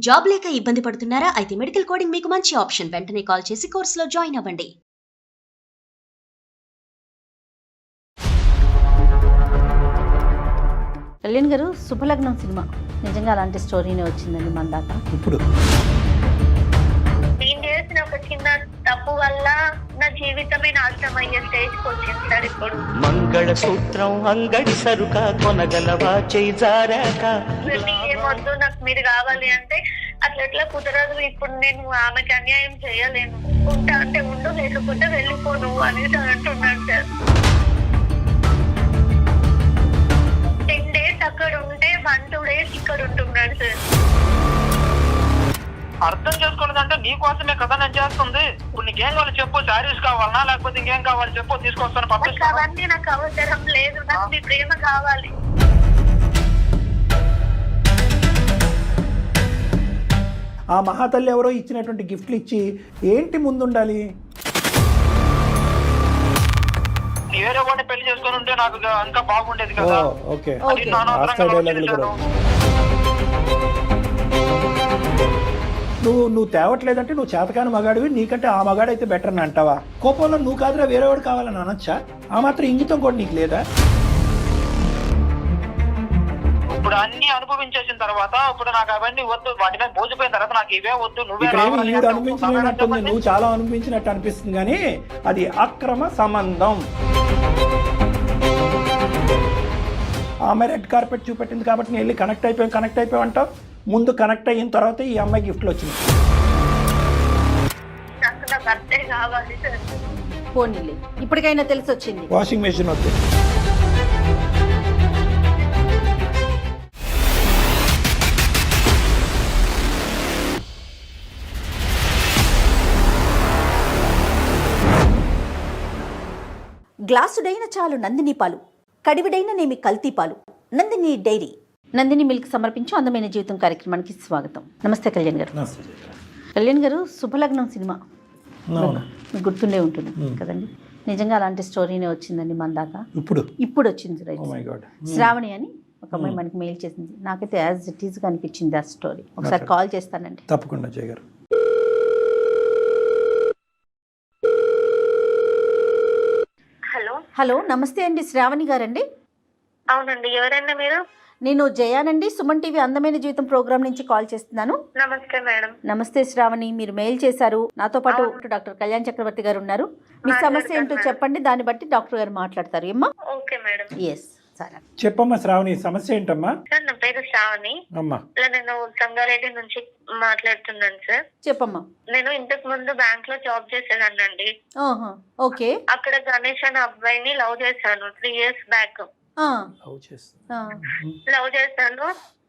Job లేక ఇబ్బంది పడుతున్నారా? అయితే మెడికల్ కోడింగ్ మీకు మంచి ఆప్షన్. వెంటనే కాల్ చేసి కోర్సులో జాయిన్ అవ్వండి. కళ్యాణ్ గారు, శుభలగ్నం సినిమా నిజంగా అలాంటి స్టోరీనే వచ్చిందండి మన దాకా. ఇప్పుడు నేను చేసిన ఒక చిన్న తప్పు వల్ల నా జీవితమే నాశనం అయ్యే స్టేజ్కి వచ్చింది సార్. ఇప్పుడు మంగళసూత్రం అంగడి సరుక కొనగలవా చేజారాక ఏమొద్దు, నాకు మీరు కావాలి అంటే అట్లా ఎట్లా కుదరదు. ఇప్పుడు నేను ఆమెకి అన్యాయం చేయలేను. ఉంటా అంటే ఉండు, లేకపోతే వెళ్ళిపోను అనేది అంటున్నాను సార్. 10 days అక్కడ ఉంటే 1-2 days ఇక్కడ ఉంటున్నాడు సార్. అర్థం చేసుకోలేదంటే నీ కోసమే కదా నేను చేస్తుంది. ఇప్పుడు నీకేం కావాలి చెప్పు, శారీస్ కావాలనా లేకపోతే ఇంకేం కావాలి చెప్పు, తీసుకొస్తాను నాకు పంపిస్తాను. అవన్నీ నాకు అవసరం లేదు, నాకు మీ ప్రేమ కావాలి. ఆ మహాతల్లి ఎవరో ఇచ్చినటువంటి గిఫ్ట్లు ఇచ్చి ఏంటి ముందుండాలి? వేరే వాడిని పెళ్లి చేసుకొని ఉంటే నాకు ఇంకా బాగుండేది కదా. ఓకే, అది నాన్న ఆస్కార్ డైలాగులు కూడా. నువ్వు తేవట్లేదంటే నువ్వు చేతకాని మగాడివి, నీకంటే ఆ మగాడు అయితే బెటర్ అని అంటావా? కోపంలో నువ్వు కాదురా వేరేవాడు కావాలని అనొచ్చా? ఆ మాత్రం ఇంగితం కూడా నీకు లేదా? ఇప్పుడు అన్ని అనుభవించేసిన తర్వాత ఇప్పుడు నాకు అవన్నీ వద్దు, వాటి మీద మోసిపోయిన తర్వాత నాకు ఇవే వద్దు. నువ్వే ఇక్కడేమి రావాలి ఈవిడ అంటే అనుభవించినట్టుంది, నువ్వు చాలా అనుభవించినట్టు అనిపిస్తుంది, కానీ అది అక్రమ సంబంధం. ఆమె రెడ్ కార్పెట్ చూపెట్టింది కాబట్టి నేను వెళ్ళి కనెక్ట్ అయిపోయావు అంటావు. ముందు కనెక్ట్ అయిన తర్వాత ఈ అమ్మాయి గిఫ్ట్లు వచ్చింది. నాకు నా భర్తే కావాలి సార్. పోనీలే, ఇప్పటికైనా తెలిసి వచ్చింది. వాషింగ్ మెషిన్ వద్దు. గ్లాసుడైన చాలు నందిని పాలు, కడివిడైన నేమి కల్తీ పాలు. నందిని డైరీ. నందిని మిల్క్ సమర్పించు అందమైన జీవితం కార్యక్రమానికి స్వాగతం. నమస్తే కళ్యాణ్ గారు. కళ్యాణ్ గారు, శుభలగ్నం సినిమా మీకు గుర్తుండే ఉంటుంది కదండి. నిజంగా అలాంటి స్టోరీనే వచ్చిందండి మన దాకా. ఇప్పుడు వచ్చింది రైట్. శ్రావణి అని ఒక అమ్మాయి మనకి మెయిల్ చేసింది. నాకైతే యాజ్ ఇట్ ఈస్గా అనిపించింది ఆ స్టోరీ. ఒకసారి కాల్ చేస్తానండి. తప్పకుండా జయ గారు. హలో, నమస్తే అండి, శ్రావణి గారండి. అవునండి, ఎవరైనా మీరు? నేను జయానండి, సుమన్ టీవీ అందమైన జీవితం ప్రోగ్రామ్ నుంచి కాల్ చేస్తున్నాను. నమస్తే మేడం. నమస్తే శ్రావణి, మీరు మెయిల్ చేశారు. నాతో పాటు డాక్టర్ కళ్యాణ్ చక్రవర్తి గారు ఉన్నారు. మీ సమస్య ఏంటో చెప్పండి, దాన్ని బట్టి డాక్టర్ గారు మాట్లాడతారు. ఏమ్మా? Okay madam. ఎస్, సరే చెప్పమ్మా శ్రావణి, సమస్య ఏంటమ్మా? సార్, నా పేరు శ్రావణి. అమ్మా, నేను సంగారెడ్డి నుంచి మాట్లాడుతున్నాను సార్. చెప్పమ్మా. నేను ఇంతకు ముందు బ్యాంక్ లో జాబ్ చేసేదాన్నండి. ఓకే. అక్కడ గణేష్ అనే అబ్బాయిని లవ్ చేశాను 3 years బ్యాక్. లవ్ చేశాను,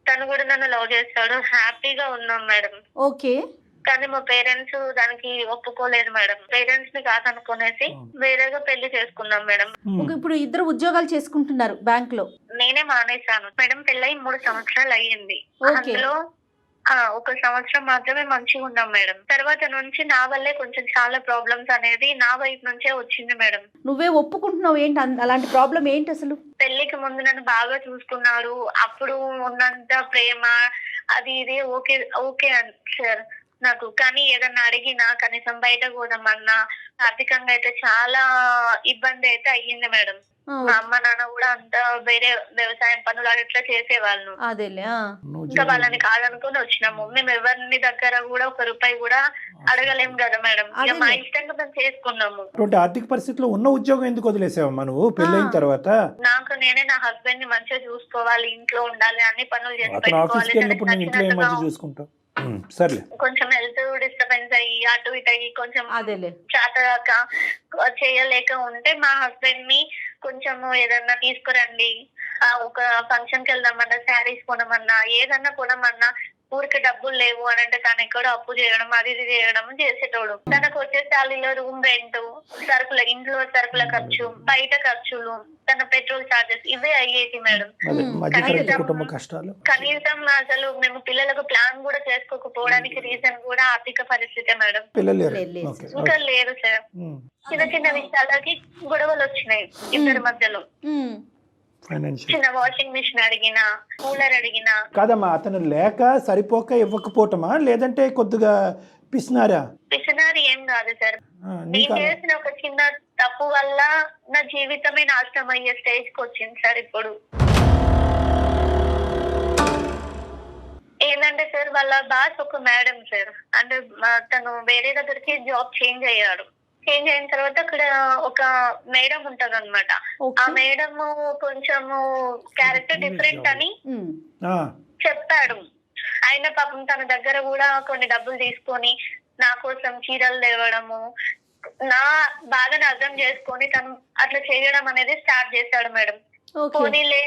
తను కూడా నన్ను లవ్ చేశాడు. హ్యాపీగా ఉన్నాం మేడం. ఓకే. కానీ మా పేరెంట్స్ దానికి ఒప్పుకోలేదు మేడం. పేరెంట్స్ ని కాదనుకునేసి వేరేగా పెళ్లి చేసుకున్నాం మేడం. ఇప్పుడు ఇద్దరు ఉద్యోగాలు చేసుకుంటున్నారు బ్యాంక్ లో. నేనే మానేశాను మేడం. పెళ్ళై 3 సంవత్సరాలు అయ్యింది. అందులో 1 సంవత్సరం మాత్రమే మంచిగా ఉన్నాం మేడం. తర్వాత నుంచి నా వల్లే కొంచెం చాలా ప్రాబ్లమ్స్ అనేది నా వైపు నుంచే వచ్చింది మేడం. నువ్వే ఒప్పుకుంటున్నావు ఏంటి? అలాంటి ప్రాబ్లం ఏంటి అసలు? పెళ్లికి ముందు నన్ను బాగా చూసుకున్నాడు. అప్పుడు ఉన్నంత ప్రేమ అది ఇది ఓకే ఓకే సార్ నాకు. కానీ ఏదన్నా అడిగినా, కనీసం బయట పోదామన్నా, ఆర్థికంగా అయితే చాలా ఇబ్బంది అయితే అయ్యింది మేడం. మా అమ్మ నాన్న కూడా అంతా వేరే వ్యవసాయం పనులు అట్లా చేసేవాళ్ళు. ఇంకా వాళ్ళని కాదనుకుని వచ్చినాము. మేము ఎవరిని దగ్గర కూడా 1 రూపాయి కూడా అడగలేము కదా మేడం. ఇక మా ఇష్టంగా మేము చేసుకున్నాము. ఆర్థిక పరిస్థితిలో ఉన్న ఉద్యోగం ఎందుకు వదిలేసావమ్మా నువ్వు పెళ్ళైన తర్వాత? నాకు నేనే నా హస్బెండ్ ని మంచిగా చూసుకోవాలి, ఇంట్లో ఉండాలి, అన్ని పనులు చేసి చూసుకుంటావు. సర్లే, కొంచెం హెల్త్ డిస్టర్బెన్స్ అయ్యి అటు ఇటు అయ్యి కొంచెం చాతగాక చేయలేక ఉంటే మా హస్బెండ్ ని కొంచెం ఏదన్నా తీసుకురండి, ఒక ఫంక్షన్ కి వెళ్దామన్నా, శారీస్ కొనమన్నా, ఏదన్నా కొనమన్నా, ఊరికి డబ్బులు లేవు అని అంటే తను ఎక్కడో అప్పు చేయడం, అది ఇది చేయడం చేసేటోడు. తనకు వచ్చే శాలీలో రూమ్ రెంట్, సరుకుల ఇంట్లో సరుకుల ఖర్చు, బయట ఖర్చులు, తన పెట్రోల్ చార్జెస్ ఇవే అయ్యేది మేడం. కనీసం అసలు మేము పిల్లలకు ప్లాన్ కూడా చేసుకోకపోవడానికి రీజన్ కూడా ఆర్థిక పరిస్థితే మేడం. ఇంకా లేదు సార్. చిన్న చిన్న విషయాలకి గొడవలు వచ్చినాయి ఇద్దరి మధ్యలో. ఫైనాన్షియల్ చిన్న వాషింగ్ మిషన్ అడిగినా, కూలర్ అడిగినా. కాదమ్మా, అతను లేక సరిపోక ఇవ్వకపోవటమా లేదంటే కొద్దిగా పిసినారా? పిసినారి ఏం కాదు సార్. నేను చేసిన ఒక చిన్న తప్పు వల్ల నా జీవితమే నాశనం అయ్యే స్టేజ్ కి వచ్చింది సార్. ఇప్పుడు ఏంటంటే సార్, వాళ్ళ బాస్ ఒక మేడం సార్, అంటే తను వేరే దగ్గరికి జాబ్ చేంజ్ అయ్యాడు. చేంజ్ అయిన తర్వాత అక్కడ ఒక మేడం ఉంటది అనమాట. ఆ మేడం కొంచెము క్యారెక్టర్ డిఫరెంట్ అని చెప్పాడు. ఆయన పాపం తన దగ్గర కూడా కొన్ని డబ్బులు తీసుకొని నా కోసం చీరలు తేవడము, నా బాధను అర్థం చేసుకొని తను అట్లా చేయడం అనేది స్టార్ట్ చేశాడు మేడం. పోనీలే,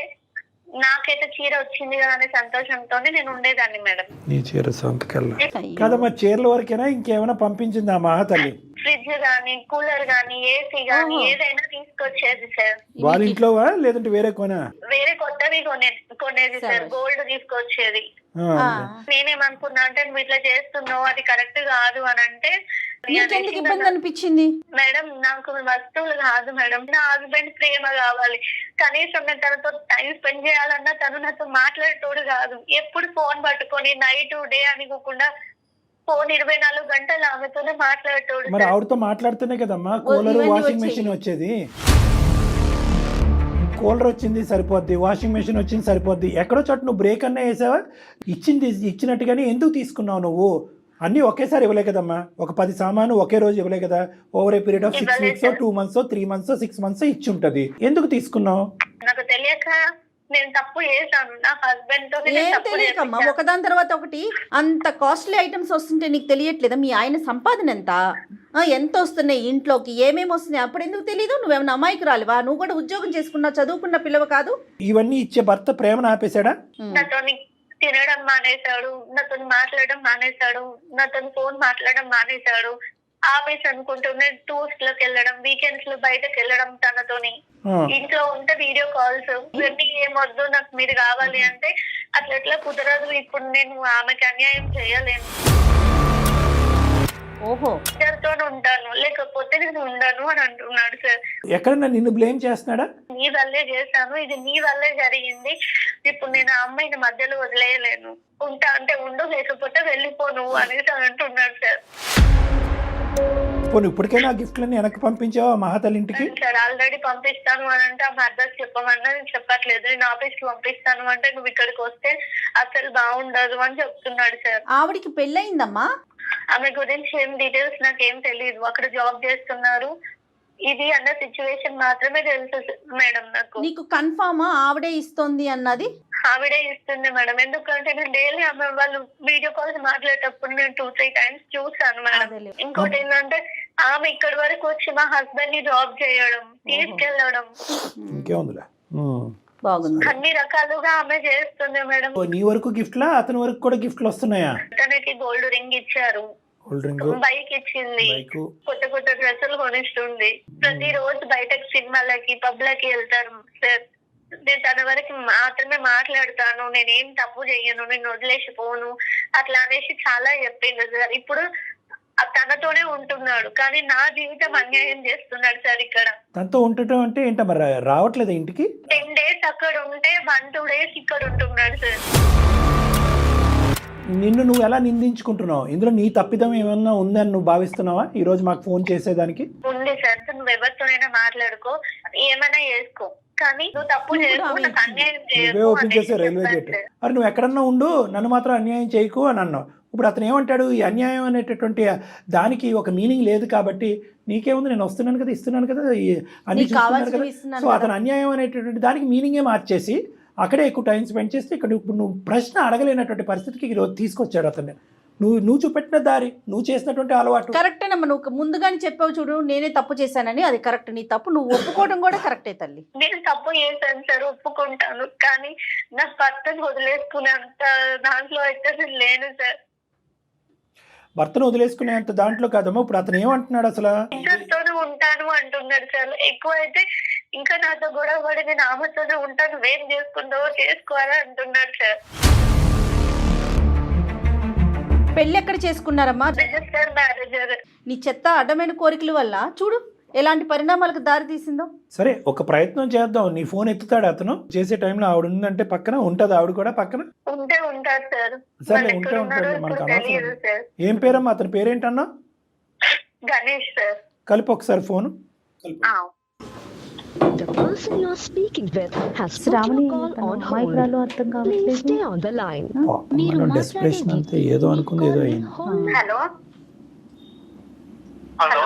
నాకైతే చీర వచ్చింది కదా అనే సంతోషంతోనే నేను ఉండేదాన్ని మేడం. నీ చీర సొంతకెళ్ళ కాదమ్మా, చీరల వరకేనా ఇంకేమైనా పంపించిందా మహాతల్లి? ఫ్రిడ్జ్ గానీ, కూలర్ గానీ, ఏసీ గానీ ఏదైనా తీసుకొచ్చేది సార్. వాళ్ళ ఇంట్లోవా లేదంటే వేరే కొనా? వేరే కొత్తవి కొనేది సార్. గోల్డ్ తీసుకొచ్చేది. నేనేమనుకున్నా అంటే, నువ్వు ఇట్లా చేస్తున్నావు, అది కరెక్ట్ కాదు అని అంటే, నీకెందుకు ఇబ్బంది అనిపించింది? మేడం నాకు వస్తువులు కాదు మేడం, నా హస్బెండ్ ప్రేమ కావాలి. కనీసం నేను తనతో టైం స్పెండ్ చేయాలన్నా తను నాతో మాట్లాడేటోడు కాదు. ఎప్పుడు ఫోన్ పట్టుకొని నైట్ డే అనుకోకుండా ఫోన్ 24 గంటలు ఆమెతోనే మాట్లాడేటోడు. మరి ఆవిడతో మాట్లాడుతూనే కదమ్మా కూలర్ వాషింగ్ మెషిన్ వచ్చేది. కూలర్ వచ్చింది సరిపోద్ది, వాషింగ్ మెషిన్ వచ్చింది సరిపోద్ది. ఎక్కడో చోట నువ్వు బ్రేక్ అన్నా వేసావా? ఇచ్చినట్టుగానే ఎందుకు తీసుకున్నావు నువ్వు? అన్నీ ఒకేసారి ఇవ్వలే కదమ్మా. ఒక 10 సామాను ఒకే రోజు ఇవ్వలే కదా. Over a period of 6 weeks 2 months 3 months 6 months ఇచ్చి ఉంటది. ఎందుకు తీసుకున్నావు? నాకు తెలియక నేను తప్పు చేశాను. నా హస్బెండ్ తో ఏం తెలియకమ్మా, ఒకదాని తర్వాత ఒకటి అంత కాస్ట్లీ ఐటమ్స్ వస్తుంటే నీకు తెలియట్లేదా? మీ ఆయన సంపాదన ఎంత వస్తున్నాయి, ఇంట్లోకి ఏమేమి వస్తున్నాయి, అప్పుడు ఎందుకు తెలీదు? నువ్వేమన్నా అమాయకురాలివా? నువ్వు కూడా ఉద్యోగం చేసుకున్నా, చదువుకున్న పిల్లవ కాదు. ఇవన్నీ ఇచ్చే భర్త ప్రేమను ఆపేశాడా? నాతో తినడం మానేశాడు, నాతో మాట్లాడడం మానేశాడు, నాతో ఫోన్ మాట్లాడడం మానేశాడు. ఆఫీస్ అనుకుంటూనే టూర్స్ లోకి వెళ్ళడం, వీకెండ్స్ లో బయటకు వెళ్ళడం తనతోని. ఇంట్లో ఉంటే వీడియో కాల్స్, ఇవన్నీ ఏమొద్దు, నాకు మీరు కావాలి అంటే అట్లా ఎట్లా కుదరదు. ఇప్పుడు నేను ఆమెకి అన్యాయం చేయలేను. ఇద్దరితోనే ఉంటాను, లేకపోతే నేను ఉండను అని అంటున్నాడు సార్. ఎక్కడన్నా నిన్ను బ్లేమ్ చేస్తున్నాడా? నీ వల్లే చేశాను, ఇది నీ వల్లే జరిగింది, ఇప్పుడు నేను ఆ అమ్మాయిని మధ్యలో వదిలేయలేను, ఉంటా అంటే ఉండు, లేకపోతే వెళ్ళిపో నువ్వు అనేసి అంటున్నాడు సార్. పోనీ ఇప్పటికైనా ఆ గిఫ్ట్లన్నీ వెనక్కి పంపించావా మహాతల్లి ఇంటికి? సార్ ఆల్రెడీ పంపిస్తాను అని అంటే ఆమె అడ్రస్ చెప్పమన్నా నేను చెప్పట్లేదు. నేను ఆఫీస్ కి పంపిస్తాను అంటే నువ్వు ఇక్కడికి వస్తే అసలు బాగుండదు అని చెప్తున్నాడు సార్. ఆవిడికి పెళ్ళయిందమ్మా? ఆమె గురించి ఏం డీటెయిల్స్ నాకేం తెలియదు. అక్కడ జాబ్ చేస్తున్నారు, ఇది అన్న సిచ్యువేషన్ మాత్రమే తెలుసు మేడం నాకు. నీకు కన్ఫర్మా ఆవిడే ఇస్తుంది అన్నది? ఆవిడే ఇస్తుంది మేడం, ఎందుకంటే నేను డైలీ ఆమె వాళ్ళు వీడియో కాల్స్ మాట్లాడేటప్పుడు నేను 2-3 times చూసాను మేడం. ఇంకోటి ఏంటంటే ఆమె ఇక్కడి వరకు వచ్చి మా హస్బెండ్ ని జాబ్ చేయడం, తీసుకెళ్లడం, ఇంకేముందిలే బాగుంది, అన్ని రకాలుగా ఆమె చేస్తుంది మేడం. నీ వరకు గిఫ్ట్లా, అతని వరకు కూడా గిఫ్ట్లు వస్తున్నాయా? తనకి గోల్డ్ రింగ్ ఇచ్చారు, బైక్ ఇచ్చింది, కొత్త కొత్త డ్రెస్సులు కొనిస్తుంది. ప్రతి రోజు బయటకు సినిమాలకి పబ్లకి వెళ్తారు సార్. నేను తన వరకు మాత్రమే మాట్లాడతాను, నేనేం తప్పు చెయ్యను, నేను వదిలేసిపోను అట్లా అనేసి చాలా చెప్పింది సార్. ఇప్పుడు తనతోనే ఉంటున్నాడు, కానీ నా జీవితం అన్యాయం చేస్తున్నాడు సార్. ఇక్కడ తనతో ఉండటం అంటే ఏంట, మరి రావట్లేదు ఇంటికి? 10 days అక్కడ ఉంటే 1-2 days ఇక్కడ ఉంటున్నాడు సార్. నిన్ను నువ్వు ఎలా నిందించుకుంటున్నావు? ఇందులో నీ తప్పిదం ఏమన్నా ఉందని నువ్వు భావిస్తున్నావా ఈ రోజు మాకు ఫోన్ చేసేదానికి? ఉంది సార్, నువ్వు ఎవరితోనైనా మాట్లాడుకో, ఏమైనా చేసుకో, కానీ నువ్వు తప్పు చేసుకో, నాకు అన్యాయం చేయకు. ఓపెన్ చేసే రైల్వే గేట్. అరే నువ్వు ఎక్కడన్నా ఉండు, నన్ను మాత్రం అన్యాయం చేయకు అని అన్నావు. ఇప్పుడు అతను ఏమంటాడు? ఈ అన్యాయం అనేటటువంటి దానికి ఒక మీనింగ్ లేదు కాబట్టి నీకేముంది, నేను వస్తున్నాను కదా, ఇస్తున్నాను కదా, అన్ని చూస్తున్నారు కదా. సో అతను అన్యాయం అనేటటువంటి దానికి మీనింగే మార్చేసి అక్కడే ఎక్కువ టైం స్పెండ్ చేస్తే ఇక్కడ ఇప్పుడు నువ్వు ప్రశ్న అడగలేనటువంటి పరిస్థితికి ఈరోజు తీసుకొచ్చాడు అతన్ని. నువ్వు చూపెట్టిన దారి, నువ్వు చేసినటువంటి అలవాటు కరెక్టేనమ్మా. నువ్వు ముందుగానే చెప్పావు చూడు, నేనే తప్పు చేశానని, అది కరెక్ట్. నీ తప్పు నువ్వు ఒప్పుకోవడం కూడా కరెక్టే తల్లి. నేను తప్పు చేశాను సార్, ఒప్పుకుంటాను, కానీ నా భర్తను వదిలేసుకునేంత దాంట్లో అయితే నేను లేను సార్. భర్తను వదిలేసుకునేంత దాంట్లో కాదమ్మా. ఇప్పుడు అతను ఏమంటున్నాడు అసలు? ఇద్దరితోనే ఉంటాను అంటున్నాడు సార్. ఎక్కువ అయితే ఇంకా నాతో గొడవ పడి నేను ఆమెతోనే ఉంటాను, వేం చేసుకుంటావో చేసుకోవాలని అంటున్నాడు సార్. పెళ్ళి ఎక్కడ చేసుకున్నారమ్మా? రిజిస్టర్ మ్యారేజర్. నీ చెత్త అడ్డమైన కోరికల వల్ల చూడు ఎలాంటి పరిణామాలకు దారి తీసిందో. సరే ఒక ప్రయత్నం చేద్దాం. నీ ఫోన్ ఎత్తుతాడు అతను చేసే టైంలో, ఆవిడ ఉందంటే పక్కన ఉంటుంది, ఆవిడ కూడా పక్కన. ఉంటారు సార్. సరే వాళ్ళు ఉంటే ఎక్కడ ఉంటాడు, ఉన్నారో మనకు ఇప్పుడు తెలియదు అనవసరం. సార్. ఏం పేరమ్మా అతని పేరేంటన్నా? గణేష్ సార్. కలిపి ఒకసారి ఫోను. ఆ. The person you're speaking with has put Shravani your call on hold. మైక్రాలో అర్థం Please కావట్లేదు. stay on the line. మనం డెస్పరేషన్ అంతే, ఏదో అనుకుంది ఏదో అయింది. హలో హలో హలో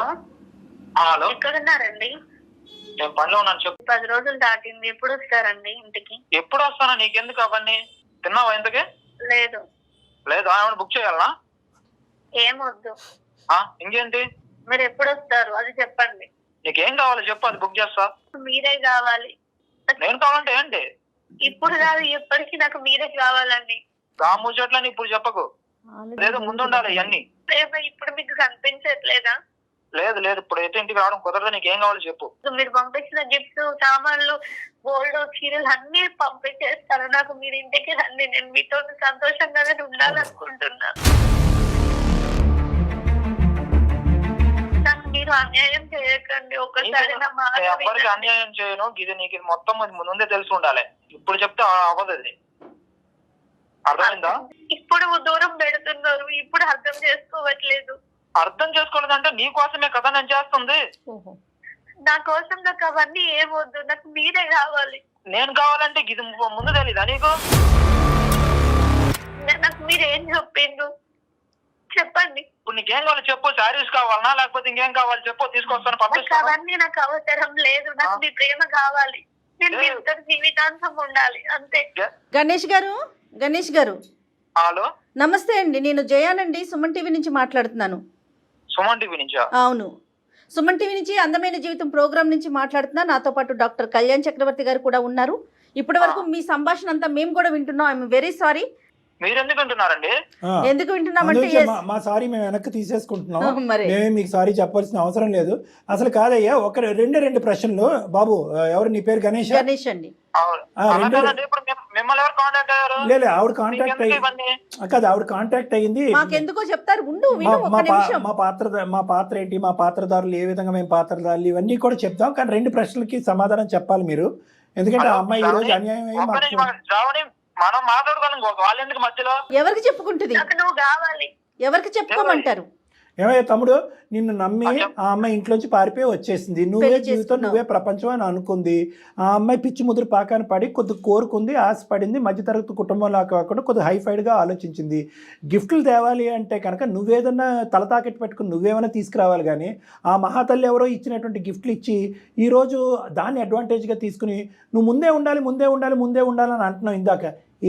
హలో, ఎక్కడున్నారండి? నేను పనిలో ఉన్నాను చెప్పు. 10 రోజులు దాటింది. ఎప్పుడు వస్తారండి ఇంటికి? ఎప్పుడు వస్తానా? నీకెందుకు అవన్నీ? తిన్నావా ఇంతకి? లేదు. లేదు, ఏమైనా బుక్ చేయాలనా? ఏమొద్దు. ఇంకేంటి? మీరు ఎప్పుడు వస్తారు అది చెప్పండి. నీకేం కావాలి చెప్పు, అది బుక్ చేస్తా. మీరే కావాలి. నేను కావాలంటే ఏంటి? ఇప్పుడు కాదు, ఎప్పటికీ నాకు మీరే కావాలండి. రాముచెట్లని ఇప్పుడు చెప్పకు, లేదు ముందు ఉండాలి ఇవన్నీ. ప్రేమ ఇప్పుడు మీకు కనిపించట్లేదా? లేదు లేదు, ఇప్పుడు అయితే ఇంటికి రావడం కుదరదు. నీకేం కావాలి చెప్పు. మీరు పంపించిన గిఫ్ట్స్, సామాన్లు, గోల్డ్, చీరలు అన్ని పంపించేస్తాను. నాకు మీరు ఇంటికి రండి, నేను మీతో సంతోషంగానే ఉండాలనుకుంటున్నా. నాకు మీరు అన్యాయం చేయకండి. ఒకసారి నా మాట నేను ఎవరికి వినండి. అన్యాయం చేయను. ఇది నీకు మొత్తం ముందే తెలిసి ఉండాలి. ఇప్పుడు చెప్తే అవ్వదు. అది అర్థమైందా? ఇప్పుడు దూరం పెడుతున్నారు, ఇప్పుడు అర్థం చేసుకోవట్లేదు. అర్థం చేసుకోలేదంటే నీ కోసమే కదా నేను చేస్తుంది. ఓహో. నా కోసం నాకు అవన్నీ ఏమొద్దు, నాకు మీరే కావాలి. నేను కావాలంటే ఇది ముందు తెలీదా నీకు? నాకు మీరేం చెప్పిండు చెప్పండి. ఇప్పుడు నీకేం కావాలి చెప్పు. శారీస్ కావాలనా లేకపోతే ఇంకేం కావాలి చెప్పు, తీసుకొస్తాను నాకు పంపిస్తాను. అవన్నీ నాకు అవసరం లేదు. నాకు మీ ప్రేమ కావాలి. నేను మీ ఇద్దరు జీవితాంతం ఉండాలి అంతే. గణేష్ గారు, గణేష్ గారు హలో, నమస్తే అండి. నేను జయానండి, సుమన్ టీవీ నుంచి మాట్లాడుతున్నాను. సుమన్ టీవీ నుంచా? అవును, సుమన్ టీవీ నుంచి అందమైన జీవితం ప్రోగ్రామ్ నుంచి మాట్లాడుతున్నా. నాతో పాటు డాక్టర్ కళ్యాణ్ చక్రవర్తి గారు కూడా ఉన్నారు. ఇప్పటి వరకు మీ సంభాషణ అంతా మేము కూడా వింటున్నాం. I'm very sorry. మీరెందుకు వింటున్నారండి? ఎందుకు వింటున్నామంటే అందుకే మా సారీ మేము వెనక్కి తీసేసుకుంటున్నాం. మరి మేమే మీకు సారీ చెప్పాల్సిన అవసరం లేదు. అసలు కాదయ్యా, ఒక రెండు ప్రశ్నలు. బాబు ఎవరు, నీ పేరు గణేష్? గణేష్ అండి. మిమ్మల్ని ఎవరు కాంటాక్ట్ అయ్యారు? లేదు, ఆవిడ కాంటాక్ట్ కాదు, ఆవిడ కాంటాక్ట్ అయ్యింది. మాకెందుకో చెప్తారు, ఉండు విను ఒక్క నిమిషం. మా పాత్ర ఏంటి, మా పాత్రదారులు ఏ విధంగా మేము పాత్రదారులు, ఇవన్నీ కూడా చెప్తాం. కానీ 2 ప్రశ్నలకి సమాధానం చెప్పాలి మీరు. ఎందుకంటే ఆ అమ్మాయి ఈ రోజు అన్యాయం ఏం మనం మాట్లాడుకోవాలి, వాళ్ళు ఎందుకు మధ్యలో? ఎవరికి చెప్పుకుంటుంది? నాకు నువ్వు కావాలి. ఎవరికి చెప్పుకోమంటారు? ఏమయ్యా తమ్ముడు, నిన్ను నమ్మి ఆ అమ్మాయి ఇంట్లోంచి పారిపోయి వచ్చేసింది. నువ్వే పెళ్లి జీవితం, చేసుకున్నావు. నువ్వే ప్రపంచం అని అనుకుంది. ఆ అమ్మాయి పిచ్చి ముదురు పాకాన పడి కొద్దిగా కోరుకుంది, ఆశపడింది. మధ్యతరగతి కుటుంబంలో కాకుండా కొద్దిగా హైఫైడ్గా ఆలోచించింది. గిఫ్ట్లు తేవాలి అంటే కనుక నువ్వేదన్నా తల తాకెట్టు పెట్టుకుని నువ్వేమైనా తీసుకురావాలి. కానీ ఆ మహాతల్లి ఎవరో ఇచ్చినటువంటి గిఫ్ట్లు ఇచ్చి ఈరోజు దాన్ని అడ్వాంటేజ్గా తీసుకుని నువ్వు ముందే ఉండాలి అని అంటున్నావు. ఇందాక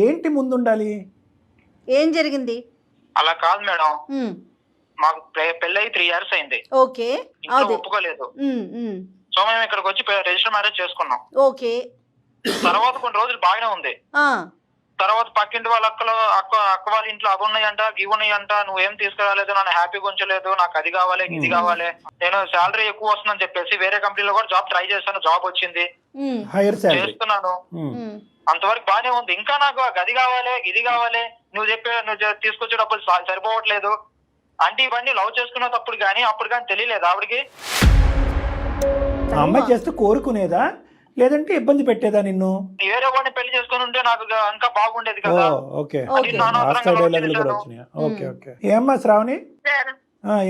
ఏంటి ముందు ఉండాలి? ఏం జరిగింది? అలా కాదు మేడం, మాకు పెళ్ళి 3 years అయింది. ఓకే, ఇంట్లో ఒప్పుకోలేదు. సో మేము ఇక్కడికి వచ్చి రిజిస్టర్ మ్యారేజ్ చేసుకున్నాం. ఓకే. తర్వాత కొన్ని రోజులు బాగానే ఉంది. తర్వాత పక్కింటి వాళ్ళ అక్క వాళ్ళ ఇంట్లో అవి ఉన్నాయంట, ఇవి ఉన్నాయంట, నువ్వేం తీసుకురాలేదు, నన్ను హ్యాపీగా ఉంచలేదు, నాకు అది కావాలి ఇది కావాలి. నేను శాలరీ ఎక్కువ వస్తుందని చెప్పేసి వేరే కంపెనీలో కూడా జాబ్ ట్రై చేశాను. జాబ్ వచ్చింది, చేస్తున్నాను. అంతవరకు బానే ఉంది. ఇంకా నాకు అది కావాలి ఇది కావాలి, నువ్వు తీసుకొచ్చే డబ్బులు సరిపోవట్లేదు అంటే ఇవన్నీ లవ్ చేసుకునేటప్పుడు కానీ అప్పుడు కానీ తెలియలేదు ఆవిడకి. అమ్మాయి చేస్తే కోరుకునేదా లేదంటే ఇబ్బంది పెట్టేదా నిన్ను? వేరే వాడిని పెళ్లి చేసుకుని ఉంటే నాకు ఇంకా బాగుండేది కదా. ఏమ్మా శ్రావణి,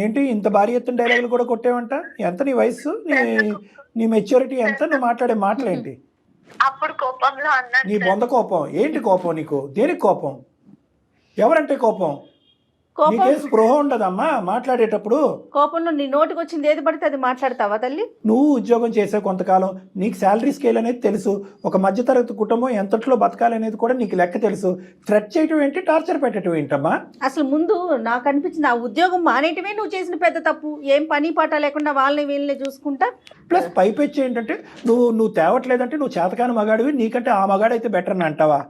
ఏంటి ఇంత భారీ ఎత్తున డైలాగులు కూడా కొట్టేవంట? ఎంత నీ వయసు, నీ మెచ్యూరిటీ ఎంత, నువ్వు మాట్లాడే మాటలేంటి? అప్పుడు కోపంలో అన్నాను. నీ బొంద కోపం ఏంటి? కోపం నీకు దేనికి కోపం? ఎవరంటే కోపం? నీకే స్పృహ ఉండదమ్మా మాట్లాడేటప్పుడు. కోపంలో నీ నోటికి వచ్చింది ఏది పడితే అది మాట్లాడతావా తల్లి? నువ్వు ఉద్యోగం చేసే కొంతకాలం నీకు శాలరీ స్కేల్ అనేది తెలుసు. ఒక మధ్యతరగతి కుటుంబం ఎంతట్లో బతకాలనేది కూడా నీకు లెక్క తెలుసు. థ్రెట్ చేయటం ఏంటి, టార్చర్ పెట్టడం ఏంటమ్మా? అసలు ముందు నాకు అనిపించింది ఆ ఉద్యోగం మానేయటమే నువ్వు చేసిన పెద్ద తప్పు. ఏం పని పాట లేకుండా వాళ్ళని వీళ్ళని చూసుకుంటా. ప్లస్ పైపెచ్చి ఏంటంటే నువ్వు తేవట్లేదంటే నువ్వు చేతకాని మగాడివి, నీకంటే ఆ మగాడైతే బెటర్ అని అంటావా?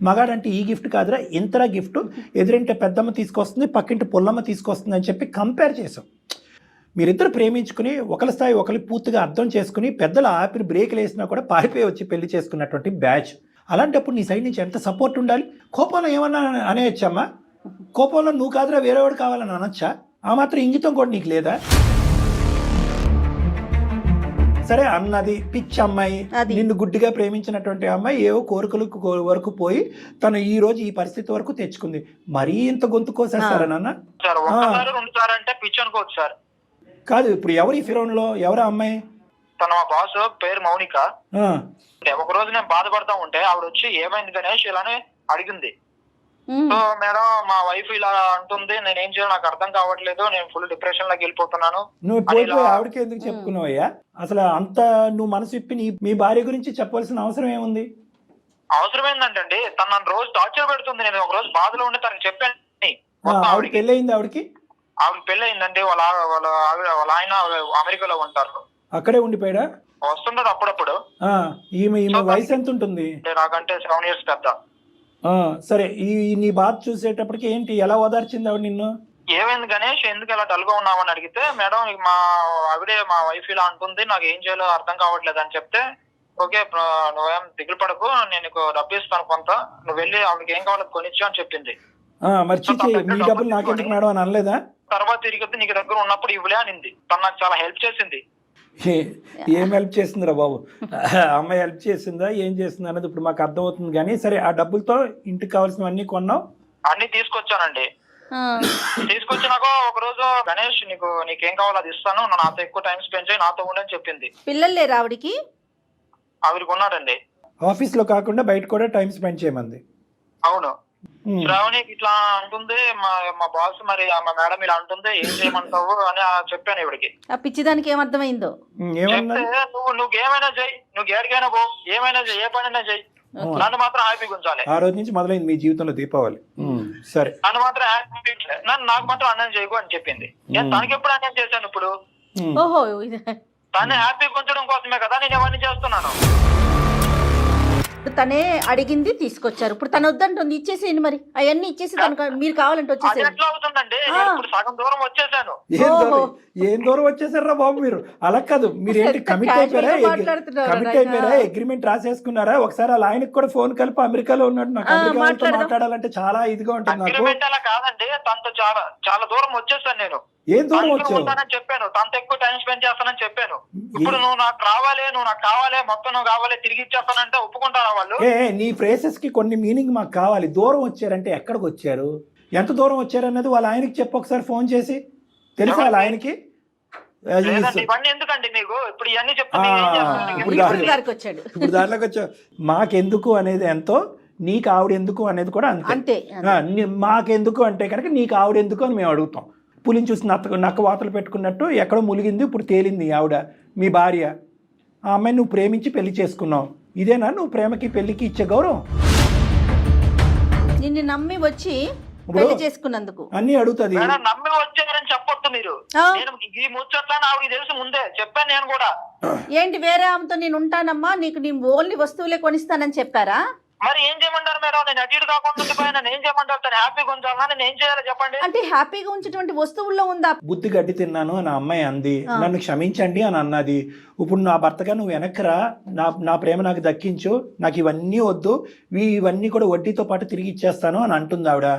మగాడంటే ఈ గిఫ్ట్ కాదురా, ఇంతరా గిఫ్ట్, ఎదురింటే పెద్దమ్మ తీసుకొస్తుంది, పక్కింటి పుల్లమ్మ తీసుకొస్తుంది అని చెప్పి కంపేర్ చేసాం. మీరిద్దరు ప్రేమించుకుని ఒకరి స్థాయి ఒకరి పూర్తిగా అర్థం చేసుకుని పెద్దలు ఆపిరి బ్రేక్లు వేసినా కూడా పారిపోయి వచ్చి పెళ్లి చేసుకున్నటువంటి బ్యాచ్. అలాంటప్పుడు నీ సైడ్ నుంచి ఎంత సపోర్ట్ ఉండాలి? కోపంలో ఏమన్నా అనేయచ్చమ్మా? కోపంలో నువ్వు కాదురా వేరేవాడు కావాలని అనొచ్చా? ఆ మాత్రం ఇంగితం కూడా నీకు లేదా? సరే అన్నది పిచ్చి అమ్మాయి, అది. నిన్ను గుడ్డిగా ప్రేమించినటువంటి అమ్మాయి ఏవో కోరికలకు వరకు పోయి తను ఈ రోజు ఈ పరిస్థితి వరకు తెచ్చుకుంది. మరీ ఇంత గొంతు కోసేస్తారా నాన్న? సార్ ఒకసారి 2 సార్లు అంటే పిచ్చి అనుకోవచ్చు సార్. కాదు, ఇప్పుడు ఎవరు ఈ ఫిరోన్లో ఎవరు అమ్మాయి? తన మా బాస్ పేరు మౌనిక. ఆ, ఒక రోజు నేను బాధపడతా ఉంటే ఆవిడ వచ్చి ఏమైంది గణేష్ ఇలానే అడిగింది. ఉమ్. సో మేడం మా వైఫ్ ఇలా అంటుంది, నేనేం చేయాలో నాకు అర్థం కావట్లేదు, నేను ఫుల్ డిప్రెషన్ లోకి వెళ్ళిపోతున్నాను. నువ్వు అని పోయి ఇలా- ఆవిడకి ఎందుకు చెప్పుకున్నావయ్యా? అసలు అంత నువ్వు మనసు ఇప్పి మీ భార్య గురించి చెప్పవలసిన అవసరం ఏముంది? అవసరం ఏంటంటే తను నన్ను రోజు టార్చర్ పెడుతుంది. నేను ఒక రోజు బాధలో ఉండి తనకి చెప్పాను ఆవిడ ఆవిడకి. పెళ్ళి అయింది ఆవిడకి? ఆవిడకి పెళ్లి అయిందండి. వాళ్ళ ఆయన అమెరికాలో ఉంటారు. అక్కడే ఉండిపోయాడా? వస్తుంటాడు అప్పుడప్పుడు. ఈమె వయసు ఎంత ఉంటుంది? నాకంటే 7 years పెద్ద. సరే, నీ బాధ చూసేటప్పటికి ఏంటి, ఎలా ఓదార్చింది ఆవిడ నిన్ను? ఏమైంది గణేష్, ఎందుకు ఇలా డల్ గా ఉన్నావని అడిగితే, మేడం మా ఆవిడే మా వైఫ్ ఇలా అంటుంది, నాకు ఏం చేయాలో అర్థం కావట్లేదు అని చెప్తే, ఓకే నువ్వేం దిగులు పడకు, నేను నీకు డబ్బు ఇస్తాను కొంత, నువ్వు వెళ్ళి ఆవిడకి ఏం కావాలో కొనిచ్చు అని చెప్పింది. మరి చిచ్చి మీ డబ్బులు నాకెందుకు మేడం అని అనలేదా? తర్వాత తిరిగి నీకు దగ్గర ఉన్నప్పుడు ఇవ్వలే అనింది. తను నాకు చాలా హెల్ప్ చేసింది. ఏం హెల్ప్ చేసిందిరా బాబు? అమ్మాయి హెల్ప్ చేసిందా, ఏం చేసింది అనేది ఇప్పుడు మాకు అర్థమవుతుంది. కానీ సరే, ఆ డబ్బులతో ఇంటికి కావాల్సినవన్నీ కొన్నావు? అన్ని తీసుకొచ్చానండి. ఆ. తీసుకొచ్చినాక ఒక రోజు గణేష్ నీకేం కావాలో అది ఇస్తాను, నువ్వు నాతో ఎక్కువ టైం స్పెండ్ చేయి, నాతో ఉండని చెప్పింది. పిల్లలు లేరు ఆవిడికి? ఆవిడకి ఉన్నాడండి. ఆఫీస్ లో కాకుండా బయట కూడా టైం స్పెండ్ చేయమంది. అవును. శ్రావణికి ఇట్లా అంటుంది, మా బాస్ మరి మా మేడం ఇలా అంటుంది, ఏం చేయమంటావు అని చెప్పాను ఇవిడికి. ఆ పిచ్చిదానికి ఏమర్థమైందో? చెప్తే నువ్వు ఏమైనా చెయ్యి, నువ్వు ఏడికైనా పో, ఏమైనా చెయ్యి, ఏ పనైనా చెయ్యి, నన్ను మాత్రం హ్యాపీగా ఉంచాలి. ఆ రోజు నుంచి మొదలైంది మీ జీవితంలో దీపావళి. సరే, నన్ను మాత్రం హ్యాపీ, నాకు మాత్రం అన్నం చేయకు అని చెప్పింది. నేను తనకి ఎప్పుడు అన్నం చేశాను? ఇప్పుడు ఓహో, తను హ్యాపీగా ఉంచడం కోసమే కదా నేను ఇవన్నీ చేస్తున్నాను. తనే అడిగింది, తీసుకొచ్చారు. ఇప్పుడు తను వద్దంటుంది, ఇచ్చేసేయండి. మరి అవన్నీ ఇచ్చేసి తనకు మీరు కావాలంటే అది వచ్చేసేయండి. ఎట్లా అవుతుందండి? నేను ఇప్పుడు సగం దూరం వచ్చేసాను. ఏం దూరం వచ్చేసారా బాబు మీరు? అలా కాదు, మీరు ఏంటి కమిట్ అయిపోయారా? అగ్రిమెంట్ రాసేసుకున్నారా? ఒకసారి అలా ఆయనకు కూడా ఫోన్ కలిపి అమెరికాలో ఉన్నాడు, నాకు అమెరికాలో మాట్లాడాలంటే చాలా ఇదిగా ఉంటుంది నాకు. అగ్రిమెంట్ అలా కాదండి, తనతో చాలా చాలా దూరం వచ్చేసాను నేను. ఏం దూరం వచ్చావు? చెప్పాను, తనతో ఎక్కువ టైం స్పెండ్ చేస్తానని చెప్పాను. ఇప్పుడు నువ్వు నాకు రావాలి, నువ్వు నాకు కావాలి, మొత్తం నువ్వు కావాలి, తిరిగి ఇచ్చేస్తానంటే ఒప్పుకుంటారా వాళ్ళు? నీ ఫ్రేసెస్ కి కొన్ని మీనింగ్ మాకు కావాలి. దూరం వచ్చారంటే ఎక్కడికి వచ్చారు, ఎంత దూరం వచ్చారు అన్నది వాళ్ళ ఆయనకి చెప్పు ఒకసారి ఫోన్ చేసి. తెలుసా వాళ్ళ ఆయనకి? ఇవన్నీ ఎందుకండి మీకు? ఇప్పుడు ఇవన్నీ ఇప్పుడు దాంట్లోకి వచ్చావు. మాకెందుకు అనేది ఎంతో, నీకు ఆవిడెందుకు అనేది కూడా అంతే. మాకెందుకు అంటే కనుక నీకు ఆవిడెందుకు అని మేము అడుగుతాం. పులిని చూసి నక్క వాతలు పెట్టుకున్నట్టు ఎక్కడో ములిగింది, ఇప్పుడు తేలింది ఆవిడ మీ భార్య. ఆ అమ్మాయిని నువ్వు ప్రేమించి పెళ్లి చేసుకున్నావు. ఇదేనా నువ్వు ప్రేమకి పెళ్లికి ఇచ్చే గౌరవం? నిన్ను నమ్మి వచ్చి పెళ్లి చేసుకున్నందుకు అన్ని అడుగుతుంది. నమ్మి వచ్చారని చెప్పొద్దు మీరు. నేను ఈ ముచ్చట్లా ఆవిడకి తెలుసు ముందే చెప్పాను నేను కూడా. ఏంటి, వేరే ఆమెతో నేను ఉంటానమ్మా, నీకు నీ ఓన్లీ వస్తువులే కొనిస్తానని చెప్పారా? మరి ఏం చేయమంటారు మేడం? నేను అటు ఇటు కాకుండా ఉండిపోయినా ఏం చేయమంటారు? తను హ్యాపీగా ఉంచాలా, నేను ఏం చేయాలో చెప్పండి. అంటే హ్యాపీగా ఉంచేటువంటి వస్తువుల్లో ఉందా? బుద్ధి గడ్డి తిన్నాను అని అమ్మాయి అంది, నన్ను క్షమించండి అని అన్నది. ఇప్పుడు నా భర్తగా నువ్వు వెనక్కిరా, నా ప్రేమ నాకు దక్కించు, నాకు ఇవన్నీ వద్దు, ఇవన్నీ కూడా వడ్డీతో పాటు తిరిగి ఇచ్చేస్తాను అని అంటుంది ఆవిడ.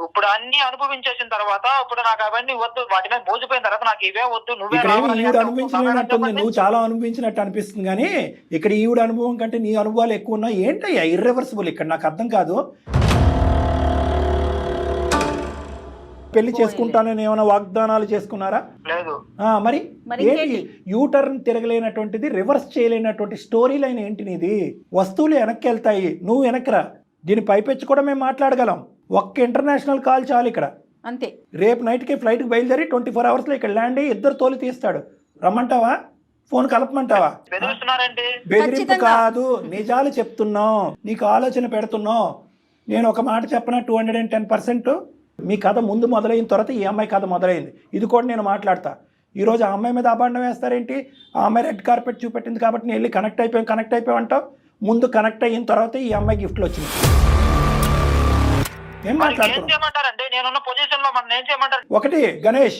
ఇప్పుడు అన్ని అనుభవించేసిన తర్వాత ఇప్పుడు నాకు అవన్నీ వద్దు, వాటి మీద మోసిపోయిన తర్వాత నాకు ఇవే వద్దు, నువ్వే ఈవిడ అనుభవించినట్టుంది, నువ్వు చాలా అనుభవించినట్టు అనిపిస్తుంది. కానీ ఇక్కడ ఈవిడ అనుభవం కంటే నీ అనుభవాలు ఎక్కువ ఉన్నాయి. ఏంటయ్యా ఇర్రివర్సిబుల్ ఇక్కడ? నాకు అర్థం కాదు. పెళ్లి చేసుకుంటానని ఏమైనా వాగ్దానాలు చేసుకున్నారా? లేదు. మరి ఏంటి యూటర్న్ తిరగలేనటువంటిది, రివర్స్ చేయలేనటువంటి స్టోరీ లైన్ ఏంటి నీది? వస్తువులు వెనక్కి వెళ్తాయి, నువ్వు వెనక్కిరా. దీని పైపెచ్చి కూడా మేము మాట్లాడగలం. ఒక్క ఇంటర్నేషనల్ కాల్ చాలు ఇక్కడ, అంతే. రేపు నైట్కి ఫ్లైట్కి బయలుదేరి 24 hours ఇక్కడ ల్యాండ్ అయ్యి ఇద్దరు తోలు తీస్తాడు. రమ్మంటావా? ఫోన్ కలపమంటావా? బెదిరింపు కాదు, నిజాలు చెప్తున్నాం, నీకు ఆలోచన పెడుతున్నావు. నేను ఒక మాట చెప్పిన 210%. మీ కథ ముందు మొదలైన తర్వాత ఈ అమ్మాయి కథ మొదలైంది. ఇది కూడా నేను మాట్లాడతా. ఈరోజు ఆ అమ్మాయి మీద అభాండం వేస్తారేంటి? ఆ అమ్మాయి రెడ్ కార్పెట్ చూపెట్టింది కాబట్టి నేను వెళ్ళి కనెక్ట్ అయిపోయావు అంటావు. ముందు కనెక్ట్ అయిన తర్వాత ఈ అమ్మాయి గిఫ్ట్లు వచ్చింది. ఏం మాట్లాడుతున్నావు? ఒకటి గణేష్,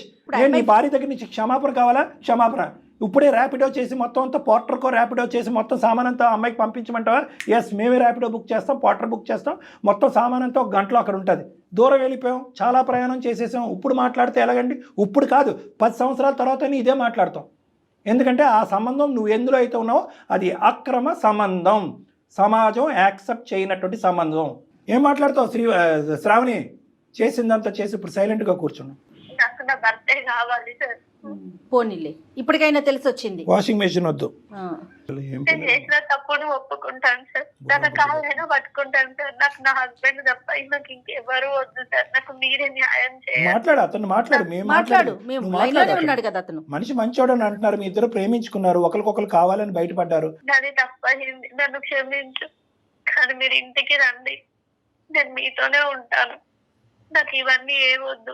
నీ భార్య దగ్గర నుంచి క్షమాపణ కావాలా? క్షమాపణ ఇప్పుడే ర్యాపిడో చేసి మొత్తం అంతా పోర్టర్కో ర్యాపిడో చేసి మొత్తం సామాన్ అంతా అమ్మాయికి పంపించమంటావా? ఎస్, మేమే ర్యాపిడో బుక్ చేస్తాం, పోర్టర్ బుక్ చేస్తాం, మొత్తం సామాన్ అంతా ఒక గంటలో అక్కడ ఉంటుంది. దూరం వెళ్ళిపోయాం, చాలా ప్రయాణం చేసేసాం. ఇప్పుడు మాట్లాడితే ఎలాగండి? ఇప్పుడు కాదు, 10 సంవత్సరాల తర్వాత ఇదే మాట్లాడతాం. ఎందుకంటే ఆ సంబంధం నువ్వు ఎందులో అయితే ఉన్నావో అది అక్రమ సంబంధం, సమాజం యాక్సెప్ట్ చేయనటువంటి సంబంధం. ఏం మాట్లాడతావు శ్రావణి? చేసిందంతా చేసి ఇప్పుడు సైలెంట్గా కూర్చున్నావు. నాకు నా భర్తే కావాలి సార్. పోనీలే, ఇప్పటికైనా తెలిసి వచ్చింది. వాషింగ్ మెషిన్ వద్దు. నేను చేసిన తప్పును ఒప్పుకుంటాను సార్. తన కాళ్ళైనా పట్టుకుంటాను సార్. నాకు నా హస్బెండ్ తప్ప నాకు ఇంకెవరు వద్దు సార్. నాకు మీరే న్యాయం చేయాలి. మాట్లాడు, అతను మాట్లాడు. మేము లైన్లోనే ఉన్నాడు కదా అతను. మనిషి మంచోడు అని అంటున్నారు. మీ ఇద్దరు ప్రేమించుకున్నారు, ఒకరికొకరు కావాలని బయటపడ్డారు. నాది తప్పయింది, నన్ను క్షమించు. కానీ మీరు ఇంటికి రండి, నేను మీతోనే ఉంటాను. నాకు ఇవన్నీ ఏమొద్దు.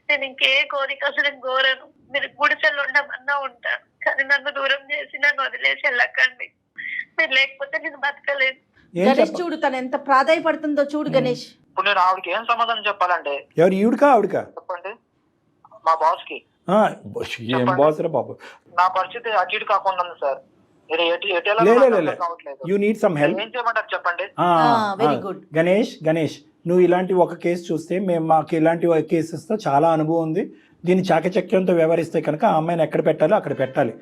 నేను ఇంకే కోరిక అసలు కోరను. మీరు గుడిసెలు ఉండమన్నా ఉంటాను, కానీ నన్ను దూరం చేసి నన్ను వదిలేసి వెళ్ళకండి. మీరు లేకపోతే నేను బతకలేదు. గణేష్ చూడు తను ఎంత ప్రాధాయపడుతుందో చూడు గణేష్. ఇప్పుడు నేను ఆవిడకి ఏం సమాధానం చెప్పాలంటే? ఎవరు, ఈవిడకా ఆవిడకా? చెప్పండి. మా బాస్ కి. ఏం బాస్ రా బాబు? నా పరిస్థితి అటు ఇటు కాకుండా ఉంది సార్. మీరు యూ నీడ్ సమ్ హెల్ప్. ఏం చేయమంటారు చెప్పండి? Very good. గణేష్ నువ్వు ఇలాంటి ఒక కేసు చూస్తే మాకు ఇలాంటి కేసెస్తో చాలా అనుభవం ఉంది. దీన్ని చాకచక్యంతో వ్యవహరిస్తే కనుక ఆ అమ్మాయిని ఎక్కడ పెట్టాలో అక్కడ పెట్టాలి.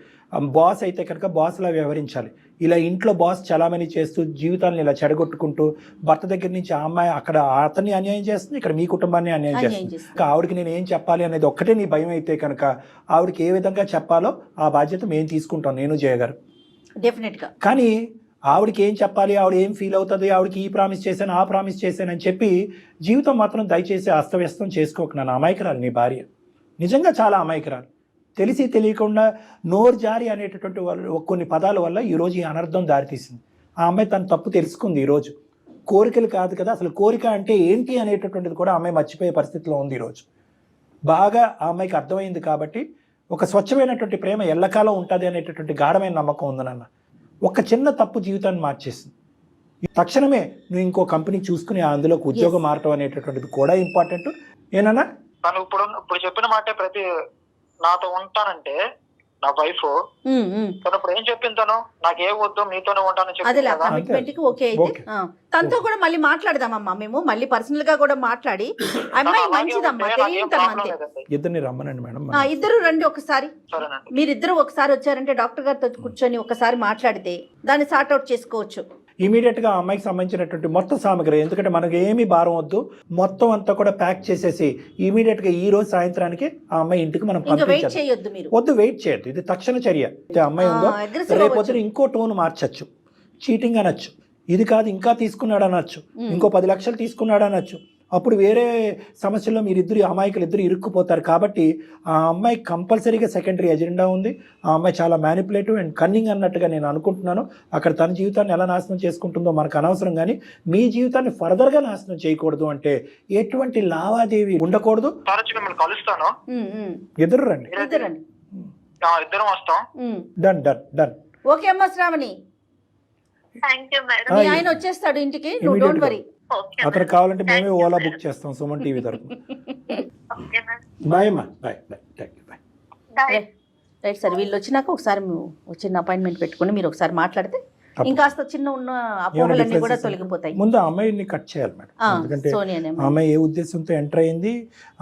బాస్ అయితే కనుక బాస్లా వ్యవహరించాలి. ఇలా ఇంట్లో బాస్ చలామణి చేస్తూ జీవితాలను ఇలా చెడగొట్టుకుంటూ భర్త దగ్గర నుంచి ఆ అమ్మాయి అక్కడ అతన్ని అన్యాయం చేస్తుంది, ఇక్కడ మీ కుటుంబాన్ని అన్యాయం చేస్తుంది. ఆవిడకి నేను ఏం చెప్పాలి అనేది ఒక్కటే నీ భయం అయితే కనుక ఆవిడకి ఏ విధంగా చెప్పాలో ఆ బాధ్యత మేము తీసుకుంటాం, నేను జయగారు. డెఫినెట్గా. కానీ ఆవిడకి ఏం చెప్పాలి, ఆవిడ ఏం ఫీల్ అవుతుంది, ఆవిడకి ఈ ప్రామిస్ చేశాను ఆ ప్రామిస్ చేశాను అని చెప్పి జీవితం మాత్రం దయచేసి అస్తవ్యస్తం చేసుకోకు. నన్ను అమాయకురాలు నీ భార్య, నిజంగా చాలా అమాయకురాలు. తెలిసి తెలియకుండా నోరు జారి అనేటటువంటి కొన్ని పదాల వల్ల ఈరోజు ఈ అనర్థం దారితీసింది. ఆ అమ్మాయి తన తప్పు తెలుసుకుంది ఈరోజు. కోరికలు కాదు కదా, అసలు కోరిక అంటే ఏంటి అనేటటువంటిది కూడా అమ్మాయి మర్చిపోయే పరిస్థితిలో ఉంది ఈరోజు. బాగా ఆ అమ్మాయికి అర్థమైంది కాబట్టి ఒక స్వచ్ఛమైనటువంటి ప్రేమ ఎల్లకాలం ఉంటుంది అనేటటువంటి గాఢమైన నమ్మకం ఉంది నాన్న. ఒక చిన్న తప్పు జీవితాన్ని మార్చేసింది. తక్షణమే నువ్వు ఇంకో కంపెనీ చూసుకుని అందులోకి ఉద్యోగం మారటం అనేటటువంటిది కూడా ఇంపార్టెంట్. ఏనన్నా తను ఇప్పుడు చెప్పిన మాట ప్రతి నాతో ఉంటానంటే నా వైఫ్ తను ఇప్పుడు ఏం చెప్పింది, తను నాకు ఏ వద్దు మీతోనే ఉంటానని చెప్పింది. తనతో కూడా మళ్ళీ మాట్లాడదామమ్మా, మేము మళ్ళీ పర్సనల్ గా కూడా మాట్లాడి అమ్మాయి మంచిదమ్మా, ఇద్దరిని రమ్మనండి మేడం. ఇద్దరు రండి ఒకసారి. మీరిద్దరు ఒకసారి వచ్చారంటే డాక్టర్ గారితో కూర్చొని ఒకసారి మాట్లాడితే దాన్ని సార్ట్ అవుట్ చేసుకోవచ్చు. ఇమీడియట్గా ఆ అమ్మాయికి సంబంధించినటువంటి మొత్తం సామగ్రి, ఎందుకంటే మనకు ఏమీ భారం వద్దు, మొత్తం అంతా కూడా ప్యాక్ చేసేసి ఇమీడియట్గా ఈ రోజు సాయంత్రానికి ఆ అమ్మాయి ఇంటికి మనం పంపించాలి. వద్దు, వెయిట్ చేయొద్దు. ఇది తక్షణ చర్య. అమ్మాయి ఉందో రేపొద్దున ఇంకో టోన్ మార్చచ్చు, చీటింగ్ అనొచ్చు, ఇది కాదు ఇంకా తీసుకున్నాడు అనొచ్చు, ఇంకో 10 లక్షలు తీసుకున్నాడు అనొచ్చు. అప్పుడు వేరే సమస్యల్లో మీరిద్దరు అమాయకులు ఇద్దరు ఇరుక్కుపోతారు. కాబట్టి ఆ అమ్మాయి కంపల్సరీగా సెకండరీ ఎజెండా ఉంది. ఆ అమ్మాయి చాలా మ్యానిపులేటివ్ అండ్ కన్నింగ్ అన్నట్టుగా నేను అనుకుంటున్నాను. అక్కడ తన జీవితాన్ని ఎలా నాశనం చేసుకుంటుందో మనకు అనవసరం, కానీ మీ జీవితాన్ని ఫర్దర్గా నాశనం చేయకూడదు అంటే ఎటువంటి లావాదేవీ ఉండకూడదు. కలుస్తాను, ఎదురు రండి, ఇద్దరం వస్తాం. Done done done. ఓకే అమ్మా శ్రావణి, ఆయన వచ్చేస్తాడు ఇంటికి, నువ్వు డోంట్ వరీ. అతను కావాలంటే మేమే ఓలా బుక్ చేస్తాం సుమన్ టీవీ తరఫున. బాయ్ అమ్మా, బాయ్ బాయ్. రైట్ సార్, వీళ్ళు వచ్చినాక ఒకసారి చిన్న అపాయింట్మెంట్ పెట్టుకుని మీరు ఒకసారి మాట్లాడితే ఇంకాస్త చిన్న ఉన్న అపోహలన్నీ కూడా తొలగిపోతాయి. ముందు ఆ అమ్మాయిని కట్ చేయాలి మేడం, ఎందుకంటే ఆ అమ్మాయి ఏ ఉద్దేశంతో ఎంటర్ అయింది,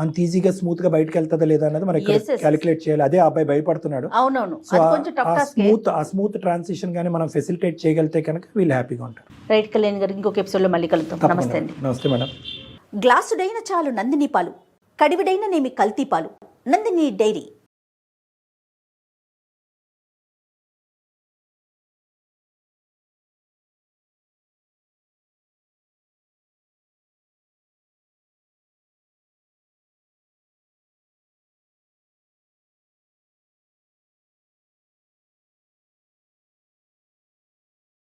అంత ఈజీగా స్మూత్ గా బయటకు వెళ్తుందా లేదా అనేది మనకి క్యాలిక్యులేట్ చేయాలి. అదే ఆ అబ్బాయి భయపడుతున్నాడు. అవునవును, ఆ స్మూత్ ట్రాన్సిషన్ గానీ మనం ఫెసిలిటేట్ చేయగలిగితే కనుక వీళ్ళు హ్యాపీగా ఉంటారు. రైట్ కళ్యాణ్ గారు, ఇంకొక ఎపిసోడ్ లో మళ్ళీ కలుద్దాం. నమస్తే అండి. నమస్తే మేడం. గ్లాసుడైన చాలు నందిని పాలు, కడివిడైన నేమి కల్తీ పాలు. నందిని డైరీ.